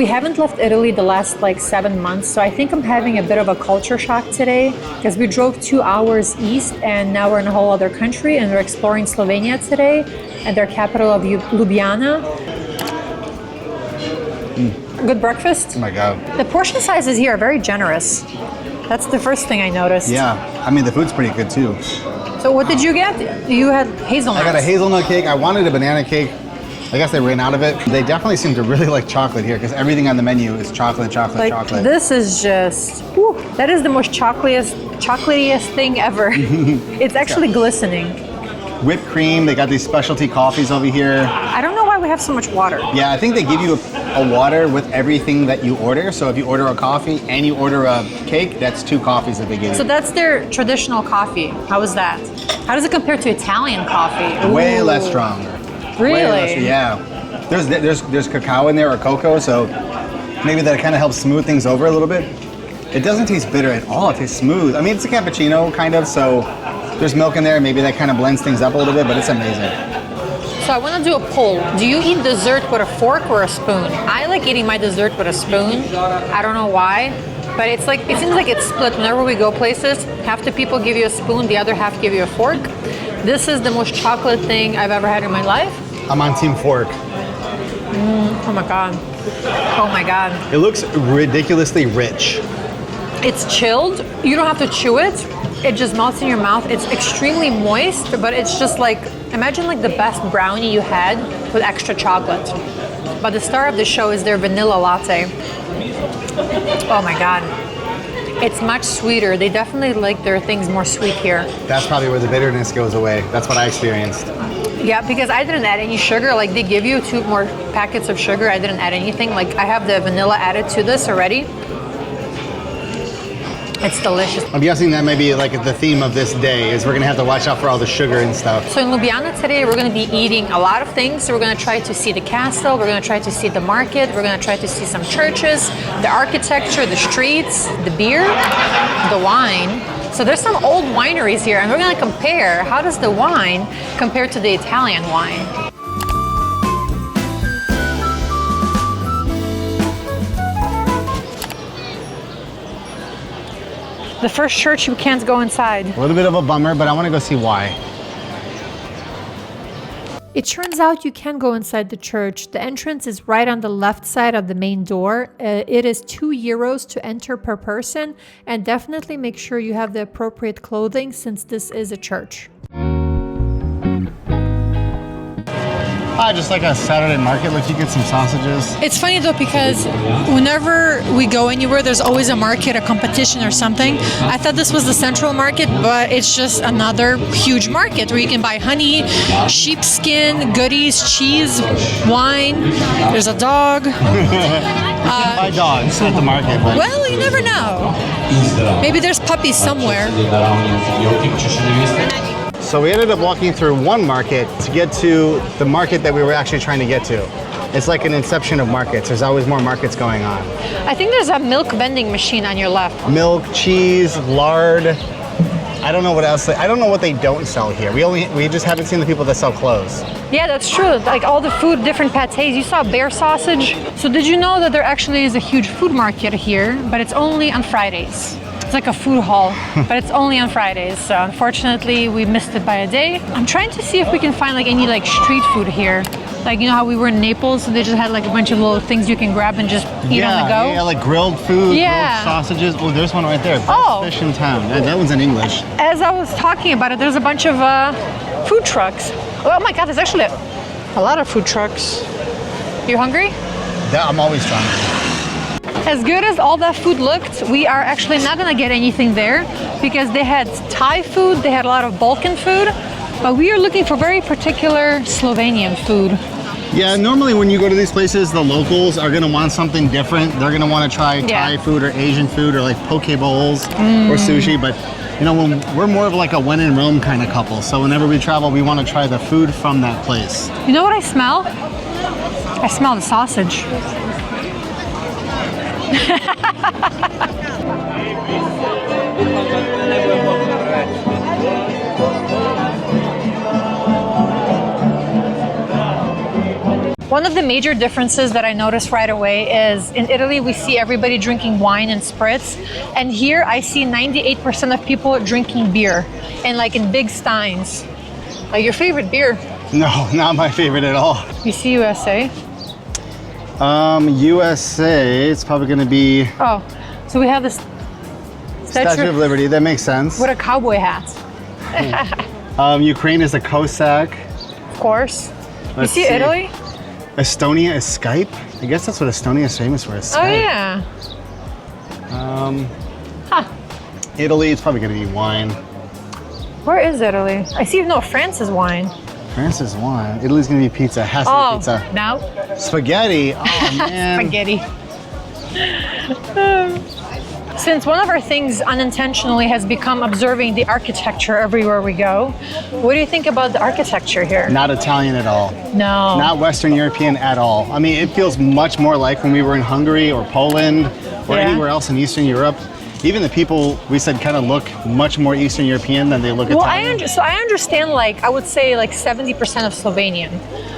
We haven't left Italy the last like 7 months, so I think I'm having a bit of a culture shock today because we drove 2 hours east and now we're in a whole other country and we're exploring Slovenia today and their capital of Ljubljana. Good breakfast? Oh my God. The portion sizes here are very generous. That's the first thing I noticed. Yeah, I mean, the food's pretty good too. So what did you get? You had hazelnuts. I got a hazelnut cake. I wanted a banana cake. I guess they ran out of it. They definitely seem to really like chocolate here because everything on the menu is chocolate, chocolate, like, chocolate. This is just, whew, that is the most chocolatiest thing ever. It's actually glistening. Whipped cream. They got these specialty coffees over here. I don't know why we have so much water. Yeah, I think they give you a water with everything that you order. So if you order a coffee and you order a cake, that's 2 coffees that they give you. So that's their traditional coffee. How is that? How does it compare to Italian coffee? Way Ooh. less strong. Really? Way less, yeah. There's cacao in there or cocoa, so maybe that kind of helps smooth things over a little bit. It doesn't taste bitter at all. It tastes smooth. I mean, it's a cappuccino kind of, so there's milk in there. Maybe that kind of blends things up a little bit, but it's amazing. So I want to do a poll. Do you eat dessert with a fork or a spoon? I like eating my dessert with a spoon. I don't know why, but it's like it seems like it's split. Whenever we go places, half the people give you a spoon, the other half give you a fork. This is the most chocolate thing I've ever had in my life. I'm on team fork. Oh my God. Oh my God. It looks ridiculously rich. It's chilled. You don't have to chew it. It just melts in your mouth. It's extremely moist, but it's just like, imagine like the best brownie you had with extra chocolate. But the star of the show is their vanilla latte. Oh my God. It's much sweeter. They definitely like their things more sweet here. That's probably where the bitterness goes away. That's what I experienced. Yeah, because I didn't add any sugar. Like they give you 2 more packets of sugar. I didn't add anything. Like I have the vanilla added to this already. It's delicious. I'm guessing that may be like the theme of this day is we're gonna have to watch out for all the sugar and stuff. So in Ljubljana today, we're gonna be eating a lot of things. So we're gonna try to see the castle, we're gonna try to see the market, we're gonna try to see some churches, the architecture, the streets, the beer, the wine. So there's some old wineries here and we're gonna compare how does the wine compare to the Italian wine. The first church, you can't go inside. A little bit of a bummer, but I want to go see why. It turns out you can go inside the church. The entrance is right on the left side of the main door. It is €2 to enter per person, and definitely make sure you have the appropriate clothing since this is a church. Just like a Saturday market, like you get some sausages. It's funny though because whenever we go anywhere, there's always a market, a competition or something. I thought this was the central market, but it's just another huge market where you can buy honey, sheepskin, goodies, cheese, wine. There's a dog. Buy dogs at the market. But Well, you never know. Maybe there's puppies somewhere. So we ended up walking through one market to get to the market that we were actually trying to get to. It's like an inception of markets. There's always more markets going on. I think there's a milk vending machine on your left. Milk, cheese, lard. I don't know what else. I don't know what they don't sell here. We just haven't seen the people that sell clothes. Yeah, that's true. Like all the food, different pâtés. You saw bear sausage. So did you know that there actually is a huge food market here, but it's only on Fridays? It's like a food hall, but it's only on Fridays. So unfortunately, we missed it by a day. I'm trying to see if we can find like any like street food here. Like, you know how we were in Naples, so they just had like a bunch of little things you can grab and just eat on the go? Yeah, like grilled food, Yeah. grilled sausages. Oh, there's one right there. Best Oh. fish in town. That one's in English. As I was talking about it, there's a bunch of food trucks. Oh my God, there's actually a lot of food trucks. You hungry? Yeah, I'm always trying. As good as all that food looked, we are actually not gonna get anything there because they had Thai food, they had a lot of Balkan food, but we are looking for very particular Slovenian food. Yeah, normally when you go to these places, the locals are gonna want something different. They're gonna wanna try Thai food or Asian food or like poke bowls or sushi, but you know, we're more of like a when in Rome kind of couple. So whenever we travel, we wanna try the food from that place. You know what I smell? I smell the sausage. One One of the major differences that I noticed right away is in Italy, we see everybody drinking wine and spritz. And here I see 98% of people drinking beer and like in big steins. Like your favorite beer? No, not my favorite at all. You see USA? USA, it's probably gonna be Oh, so we have this Statue of Liberty, that makes sense. with a cowboy hat. Ukraine is a Cossack. Of course. Let's you see Italy? Estonia is Skype. I guess that's what Estonia is famous for, is Skype. Oh yeah. Italy, it's probably gonna be wine. Where is Italy? I see, no, France is wine. France is wine. Italy's gonna be pizza. Has to be pizza. No. Spaghetti. Oh man. Spaghetti. Since one of our things unintentionally has become observing the architecture everywhere we go, what do you think about the architecture here? Not Italian at all. No. Not Western European at all. I mean, it feels much more like when we were in Hungary or Poland or anywhere else in Eastern Europe. Even the people we said kind of look much more Eastern European than they look Italian. So I understand, like, I would say like 70% of Slovenian.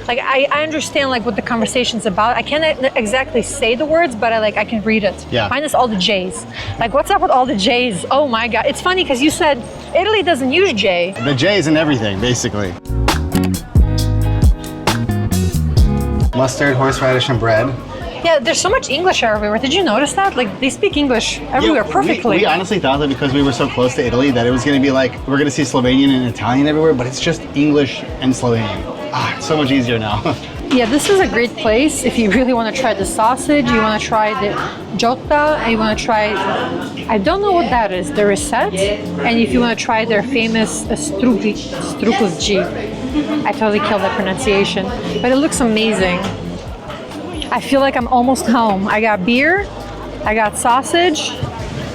Like I understand like what the conversation's about. I can't exactly say the words, but I can read it. Yeah. Minus all the J's. Like, what's up with all the J's? Oh my God. It's funny because you said Italy doesn't use J. The J is in everything, basically. Mustard, horseradish, and bread. Yeah, there's so much English everywhere. Did you notice that? Like, they speak English everywhere perfectly. We honestly thought that because we were so close to Italy that it was going to be like, we're going to see Slovenian and Italian everywhere, but it's just English and Slovenian. Ah, it's so much easier now. Yeah, this is a great place if you really want to try the sausage, you want to try the jota, and you want to try, I don't know what that is, the reset, and if you want to try their famous strukozji. I totally killed that pronunciation, but it looks amazing. I feel like I'm almost home. I got beer, I got sausage,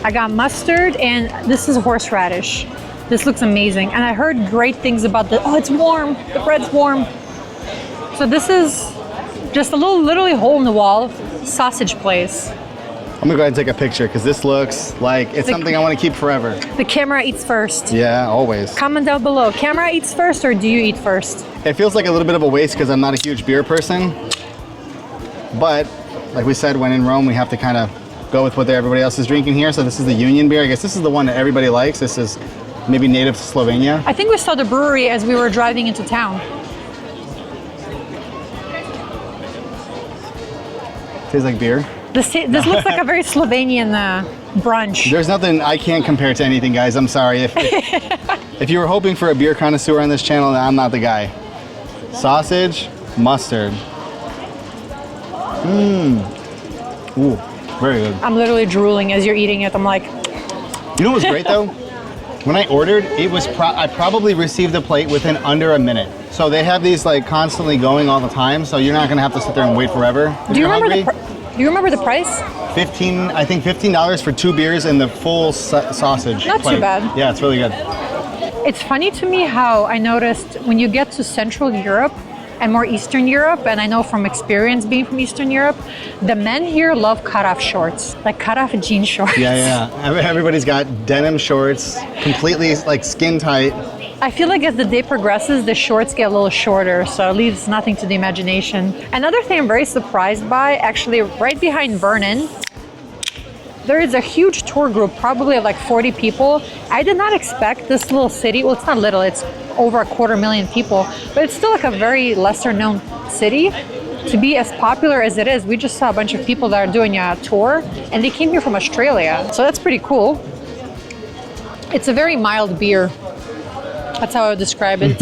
I got mustard, and this is horseradish. This looks amazing. And I heard great things about it's warm, the bread's warm. So this is just a little, literally hole in the wall sausage place. I'm gonna go ahead and take a picture because this looks like it's something I want to keep forever. The camera eats first. Yeah, always. Comment down below, camera eats first or do you eat first? It feels like a little bit of a waste because I'm not a huge beer person. But like we said, when in Rome, we have to kind of go with what everybody else is drinking here. So this is the Union beer. I guess this is the one that everybody likes. This is maybe native to Slovenia. I think we saw the brewery as we were driving into town. Tastes like beer. This looks like a very Slovenian brunch. There's nothing, I can't compare to anything, guys. I'm sorry. If you were hoping for a beer connoisseur on this channel, I'm not the guy. Sausage, mustard. Ooh, very good. I'm literally drooling as you're eating it. I'm like... You know what's great though? When I ordered, it was I probably received the plate within under a minute. So they have these like constantly going all the time, so you're not gonna have to sit there and wait forever. Do you remember the price? I think $15 for 2 beers and the full sausage Not plate. too bad. Yeah, it's really good. It's funny to me how I noticed when you get to Central Europe and more Eastern Europe, and I know from experience being from Eastern Europe, the men here love cut-off shorts, like cut-off jean shorts. Yeah. Everybody's got denim shorts, completely like skin tight. I feel like as the day progresses, the shorts get a little shorter, so it leaves nothing to the imagination. Another thing I'm very surprised by, actually right behind Vernon, there is a huge tour group, probably of like 40 people. I did not expect this little city, well, it's not little, it's over 250,000 people, but it's still like a very lesser known city to be as popular as it is. We just saw a bunch of people that are doing a tour and they came here from Australia. So that's pretty cool. It's a very mild beer. That's how I would describe it.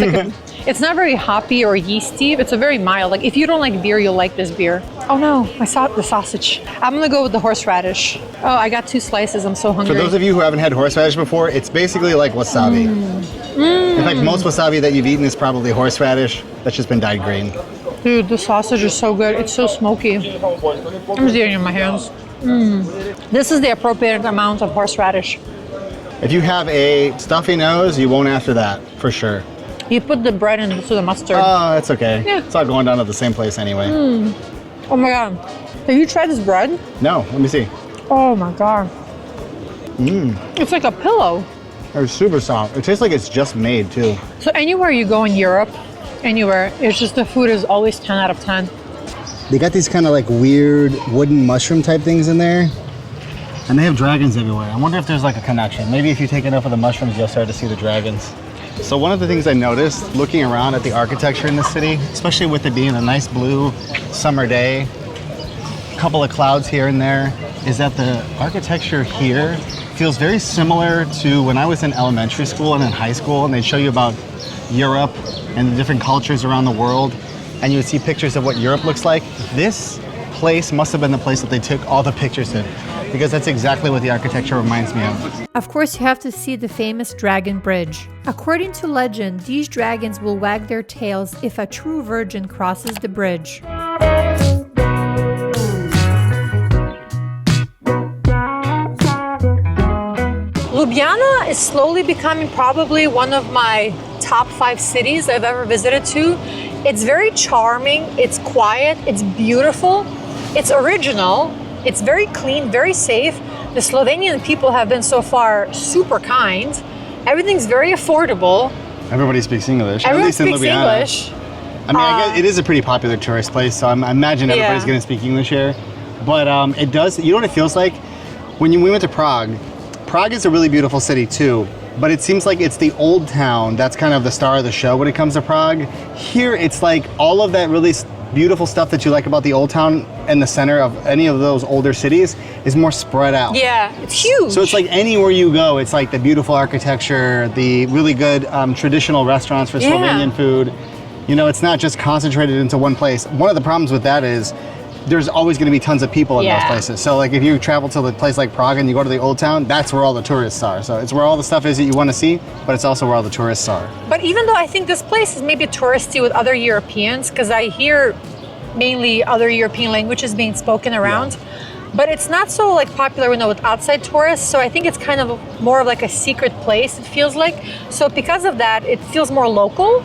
It's not very hoppy or yeasty. It's a very mild, like if you don't like beer, you'll like this beer. Oh no, I saw the sausage. I'm gonna go with the horseradish. Oh, I got 2 slices, I'm so hungry. For those of you who haven't had horseradish before, it's basically like wasabi. In fact, most wasabi that you've eaten is probably horseradish that's just been dyed green. Dude, the sausage is so good. It's so smoky. I'm just eating it in my hands. This is the appropriate amount of horseradish. If you have a stuffy nose, you won't after that, for sure. You put the bread into the mustard. Oh, that's okay. Yeah. It's all going down to the same place anyway. Oh my God. Have you tried this bread? No, let me see. Oh my God. It's like a pillow. It's super soft. It tastes like it's just made too. So anywhere you go in Europe, anywhere, it's just the food is always 10 out of 10. They got these kind of like weird wooden mushroom type things in there. And they have dragons everywhere. I wonder if there's like a connection. Maybe if you take enough of the mushrooms, you'll start to see the dragons. So one of the things I noticed looking around at the architecture in the city, especially with it being a nice blue summer day, a couple of clouds here and there, is that the architecture here feels very similar to when I was in elementary school and in high school, and they'd show you about Europe and the different cultures around the world, and you would see pictures of what Europe looks like. This place must have been the place that they took all the pictures in, because that's exactly what the architecture reminds me of. Of course, you have to see the famous Dragon Bridge. According to legend, these dragons will wag their tails if a true virgin crosses the bridge. Ljubljana is slowly becoming probably one of my top 5 cities I've ever visited to. It's very charming, it's quiet, it's beautiful, it's original, it's very clean, very safe. The Slovenian people have been so far super kind. Everything's very affordable. Everybody speaks English. Everyone at least in speaks Ljubljana. English. I mean, I guess it is a pretty popular tourist place, so I imagine everybody's going to speak English here. But it does, you know what it feels like? When we went to Prague, Prague is a really beautiful city too, but it seems like it's the old town that's kind of the star of the show when it comes to Prague. Here, it's like all of that really beautiful stuff that you like about the old town and the center of any of those older cities is more spread out. Yeah, it's huge. So it's like anywhere you go, it's like the beautiful architecture, the really good traditional restaurants for Slovenian food. You know, it's not just concentrated into one place. One of the problems with that is there's always going to be tons of people in those places. So like if you travel to a place like Prague and you go to the old town, that's where all the tourists are. So it's where all the stuff is that you want to see, but it's also where all the tourists are. But even though I think this place is maybe touristy with other Europeans, because I hear mainly other European languages being spoken around, but it's not so like popular with outside tourists. So I think it's kind of more of like a secret place, it feels like. So because of that, it feels more local.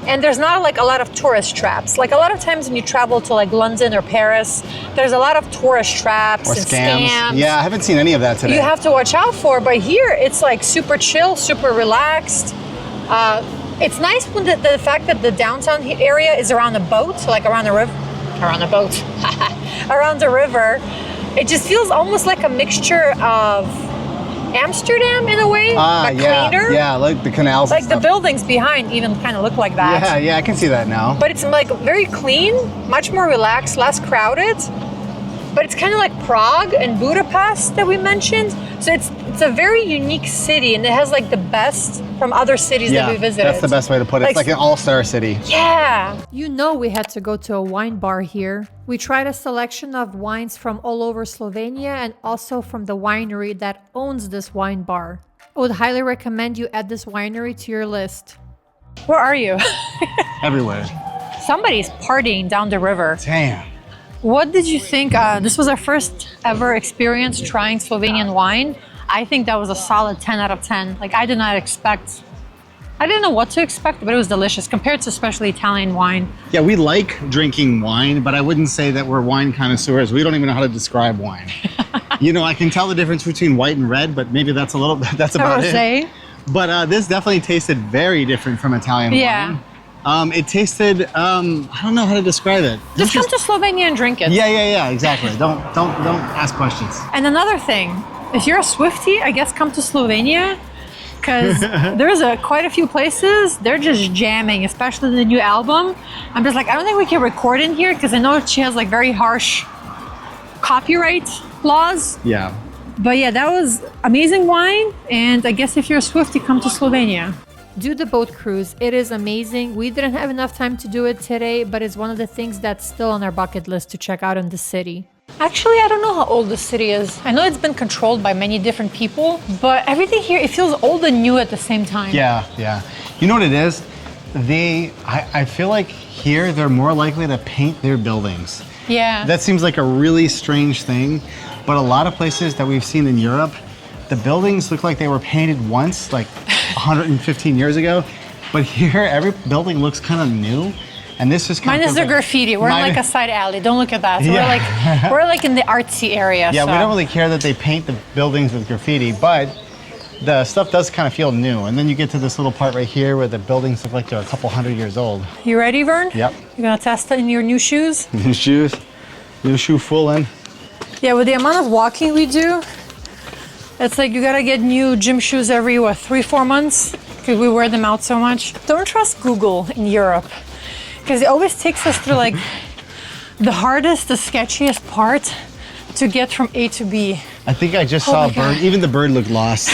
And there's not like a lot of tourist traps. Like a lot of times when you travel to like London or Paris, there's a lot of tourist traps or and scams. Yeah, I haven't seen any of that today. You have to watch out for, but here it's like super chill, super relaxed. It's nice when the fact that the downtown area is around a boat, like around the river, around the river. It just feels almost like a mixture of Amsterdam in a way, but cleaner. Yeah, like the canals. Like the buildings behind even kind of look like that. Yeah, I can see that now. But it's like very clean, much more relaxed, less crowded. But it's kind of like Prague and Budapest that we mentioned. So it's a very unique city, and it has like the best from other cities that we visited. That's the best way to put it. It's like an all-star city. Yeah. You know we had to go to a wine bar here. We tried a selection of wines from all over Slovenia and also from the winery that owns this wine bar. I would highly recommend you add this winery to your list. Where are you? Everywhere. Somebody's partying down the river. Damn. What did you think? This was our first ever experience trying Slovenian wine. I think that was a solid 10 out of 10. Like I didn't know what to expect, but it was delicious compared to especially Italian wine. Yeah, we like drinking wine, but I wouldn't say that we're wine connoisseurs. We don't even know how to describe wine. You know, I can tell the difference between white and red, but maybe that's about it. But this definitely tasted very different from Italian wine. It tasted, I don't know how to describe it. Just come to Slovenia and drink it. Yeah, exactly. Don't ask questions. And another thing, if you're a Swiftie, I guess come to Slovenia, because there's quite a few places, they're just jamming, especially the new album. I'm just like, I don't think we can record in here, because I know she has like very harsh copyright laws. Yeah. But yeah, that was amazing wine, and I guess if you're a Swiftie, come to Slovenia. Do the boat cruise. It is amazing. We didn't have enough time to do it today, but it's one of the things that's still on our bucket list to check out in the city. Actually, I don't know how old the city is. I know it's been controlled by many different people, but everything here, it feels old and new at the same time. Yeah. You know what it is? I feel like here they're more likely to paint their buildings. Yeah. That seems like a really strange thing, but a lot of places that we've seen in Europe, the buildings look like they were painted once, like 115 years ago, but here every building looks kind of new, and this is kind of the graffiti. We're in like a side alley. Don't look at that. So we're like in the artsy area. Yeah, so. We don't really care that they paint the buildings with graffiti, but the stuff does kind of feel new. And then you get to this little part right here where the buildings look like they're a couple hundred years old. You ready, Vern? Yep. You're gonna test it in your new shoes? New shoes. New shoe full in. Yeah, with the amount of walking we do, it's like you gotta get new gym shoes every, what, 3-4 months? Because we wear them out so much. Don't trust Google in Europe, because it always takes us through like the hardest, the sketchiest part to get from A to B. I think I just saw a bird. Even the bird looked lost.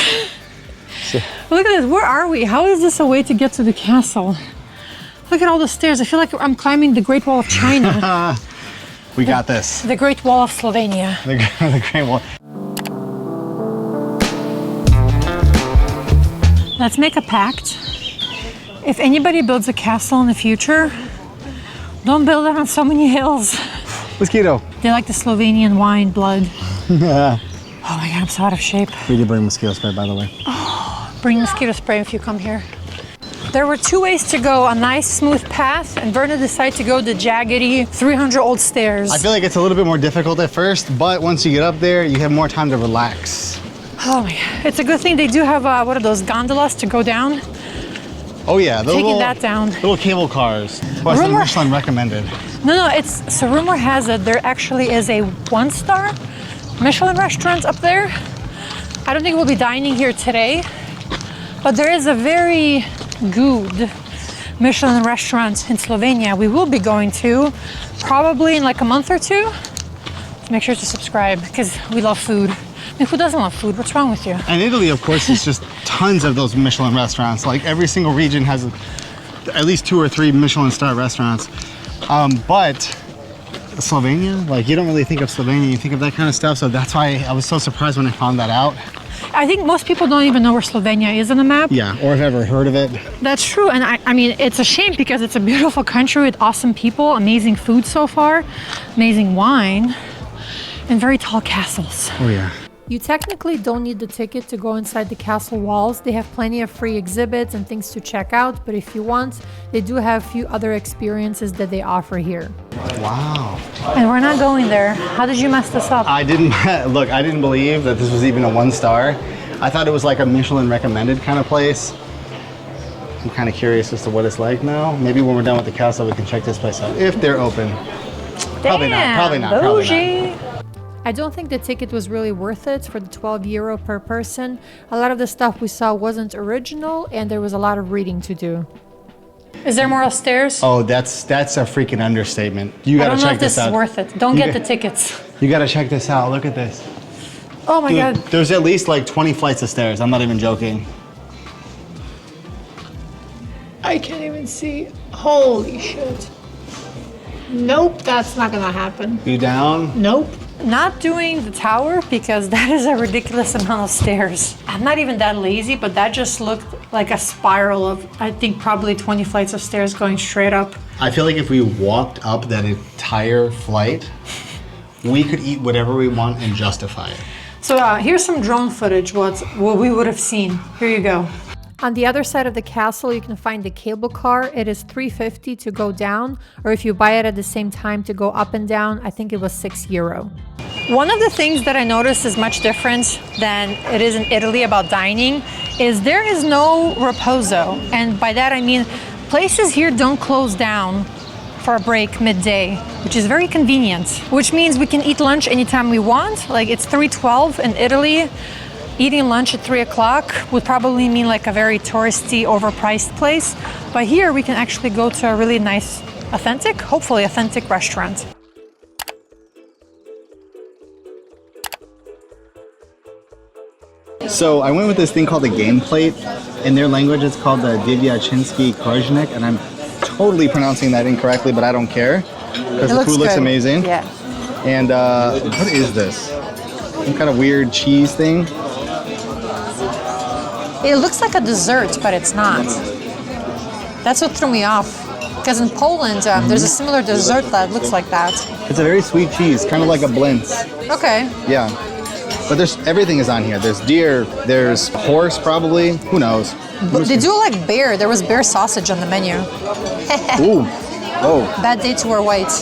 So. Look at this, where are we? How is this a way to get to the castle? Look at all the stairs. I feel like I'm climbing the Great Wall of China. We got this. The Great Wall of Slovenia. The Great Wall. Let's make a pact. If anybody builds a castle in the future, don't build it on so many hills. Mosquito. They like the Slovenian wine blood. Oh my God, I'm so out of shape. We did bring mosquito spray, by the way. Oh, bring mosquito spray if you come here. There were 2 ways to go, a nice smooth path, and Verna decided to go the jaggedy 300 old stairs. I feel like it's a little bit more difficult at first, but once you get up there, you have more time to relax. Oh my God, it's a good thing they do have, what are those, gondolas to go down? Oh yeah, the Taking little, that down. Little cable cars. Plus the Michelin recommended. No, so rumor has it there actually is a 1-star Michelin restaurant up there. I don't think we'll be dining here today, but there is a very good Michelin restaurant in Slovenia we will be going to probably in like a month or two. Make sure to subscribe because we love food. I mean, who doesn't love food? What's wrong with you? And Italy, of course, is just tons of those Michelin restaurants. Like every single region has at least 2 or 3 Michelin star restaurants. But Slovenia, like you don't really think of Slovenia, you think of that kind of stuff. So that's why I was so surprised when I found that out. I think most people don't even know where Slovenia is on the map. Yeah, or have ever heard of it. That's true, and I mean, it's a shame because it's a beautiful country with awesome people, amazing food so far, amazing wine, and very tall castles. Oh yeah. You technically don't need the ticket to go inside the castle walls. They have plenty of free exhibits and things to check out, but if you want, they do have a few other experiences that they offer here. Wow. And we're not going there. How did you mess this up? I didn't believe that this was even a 1-star. I thought it was like a Michelin recommended kind of place. I'm kind of curious as to what it's like now. Maybe when we're done with the castle, we can check this place out if they're open. Probably not. I don't think the ticket was really worth it for the €12 per person. A lot of the stuff we saw wasn't original and there was a lot of reading to do. Is there more upstairs? Oh, that's a freaking understatement. You gotta check this out. I don't know if this is worth it. Don't get the tickets. You gotta check this out. Look at this. Oh my God. There's at least like 20 flights of stairs. I'm not even joking. I can't even see. Holy shit. Nope, that's not gonna happen. You down? Nope. Not doing the tower because that is a ridiculous amount of stairs. I'm not even that lazy, but that just looked like a spiral of, I think, probably 20 flights of stairs going straight up. I feel like if we walked up that entire flight, we could eat whatever we want and justify it. So here's some drone footage, what we would have seen. Here you go. On the other side of the castle, you can find the cable car. It is $3.50 to go down, or if you buy it at the same time to go up and down, I think it was €6. One of the things that I noticed is much different than it is in Italy about dining is there is no riposo. And by that I mean places here don't close down for a break midday, which is very convenient, which means we can eat lunch anytime we want. Like it's 3:12 in Italy. Eating lunch at 3 o'clock would probably mean like a very touristy, overpriced place. But here we can actually go to a really nice, hopefully authentic restaurant. So I went with this thing called the game plate. In their language, it's called the Dieviachinsky Korznik, and I'm totally pronouncing that incorrectly, but I don't care because the food looks amazing. Yeah. And what is this? Some kind of weird cheese thing. It looks like a dessert, but it's not. That's what threw me off. Because in Poland, there's a similar dessert that looks like that. It's a very sweet cheese, kind of like a blintz. Okay. Yeah. But everything is on here. There's deer, there's horse probably, who knows. But they do like bear. There was bear sausage on the menu. Ooh. Oh. Bad day to wear white.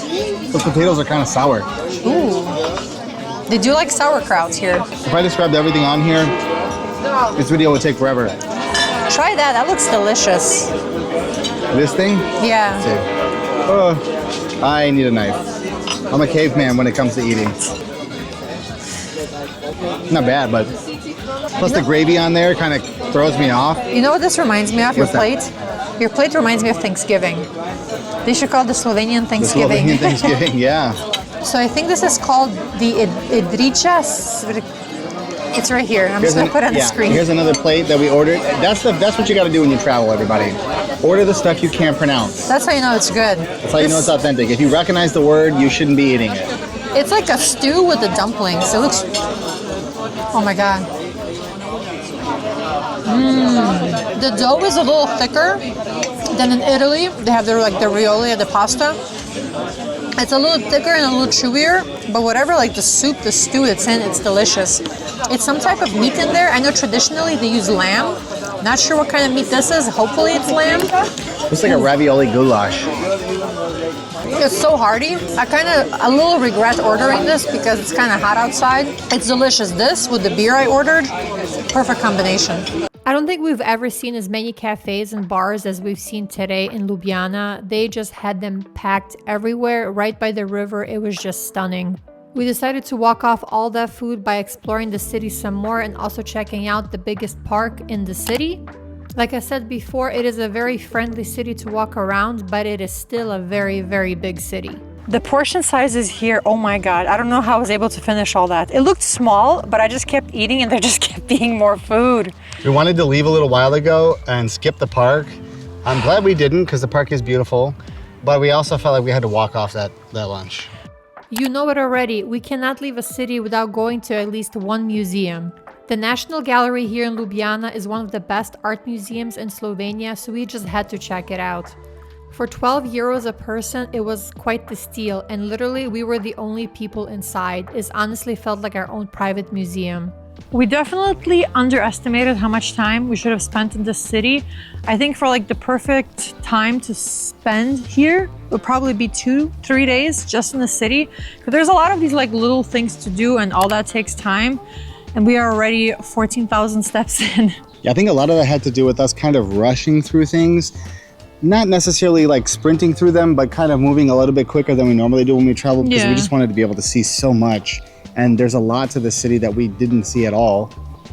The potatoes are kind of sour. Ooh. They do like sauerkraut here. If I described everything on here, this video would take forever. Try that. That looks delicious. This thing? Yeah. I need a knife. I'm a caveman when it comes to eating. Not bad, but plus the gravy on there kind of throws me off. You know what this reminds me of? Your What's that? plate? Your plate reminds me of Thanksgiving. They should call it the Slovenian The Thanksgiving. Slovenian Thanksgiving, yeah. So I think this is called the idrichas. It's right here. I'm just gonna put it on the screen. Here's another plate that we ordered. That's what you got to do when you travel, everybody. Order the stuff you can't pronounce. That's how you know it's good. That's how you know it's authentic. If you recognize the word, you shouldn't be eating it. It's like a stew with the dumplings. It looks. Oh my god. The dough is a little thicker than in Italy. They have the rioli or the pasta. It's a little thicker and a little chewier, but whatever, like the soup, the stew it's in, it's delicious. It's some type of meat in there. I know traditionally they use lamb. Not sure what kind of meat this is. Hopefully it's lamb. It's like a ravioli goulash. It's so hearty. I a little regret ordering this because it's kind of hot outside. It's delicious. This with the beer I ordered, perfect combination. I don't think we've ever seen as many cafes and bars as we've seen today in Ljubljana. They just had them packed everywhere, right by the river. It was just stunning. We decided to walk off all that food by exploring the city some more and also checking out the biggest park in the city. Like I said before, it is a very friendly city to walk around, but it is still a very, very big city. The portion sizes here, oh my god, I don't know how I was able to finish all that. It looked small, but I just kept eating and there just kept being more food. We wanted to leave a little while ago and skip the park. I'm glad we didn't because the park is beautiful, but we also felt like we had to walk off that lunch. You know it already, we cannot leave a city without going to at least one museum. The National Gallery here in Ljubljana is one of the best art museums in Slovenia, so we just had to check it out. For 12 euros a person, it was quite the steal, and literally we were the only people inside. It honestly felt like our own private museum. We definitely underestimated how much time we should have spent in this city. I think for like the perfect time to spend here would probably be 2-3 days just in the city. Because there's a lot of these like little things to do and all that takes time. And we are already 14,000 steps in. Yeah, I think a lot of that had to do with us kind of rushing through things. Not necessarily like sprinting through them, but kind of moving a little bit quicker than we normally do when we travel because we just wanted to be able to see so much. And there's a lot to the city that we didn't see at all.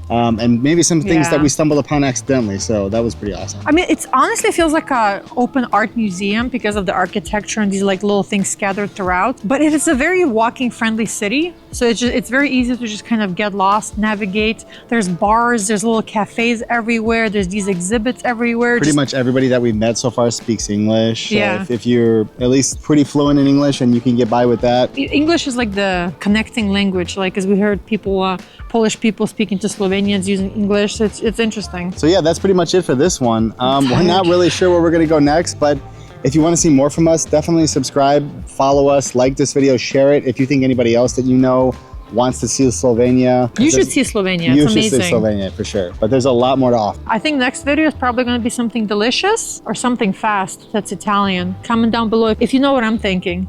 And maybe some things that we stumbled upon accidentally. So that was pretty awesome. I mean, it honestly feels like an open art museum because of the architecture and these like little things scattered throughout. But it is a very walking friendly city. So it's very easy to just kind of get lost, navigate. There's bars, there's little cafes everywhere. There's these exhibits everywhere. Pretty much everybody that we've met so far speaks English. Yeah. So if you're at least pretty fluent in English and you can get by with that. English is like the connecting language. Like as we heard people, Polish people speaking to Slovenians using English. So it's interesting. So yeah, that's pretty much it for this one. We're not really sure where we're gonna go next, but if you want to see more from us, definitely subscribe, follow us, like this video, share it. If you think anybody else that you know wants to see Slovenia. You should see Slovenia. It's amazing. You should see Slovenia for sure. But there's a lot more to offer. I think next video is probably going to be something delicious or something fast that's Italian. Comment down below if you know what I'm thinking.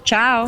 Ciao.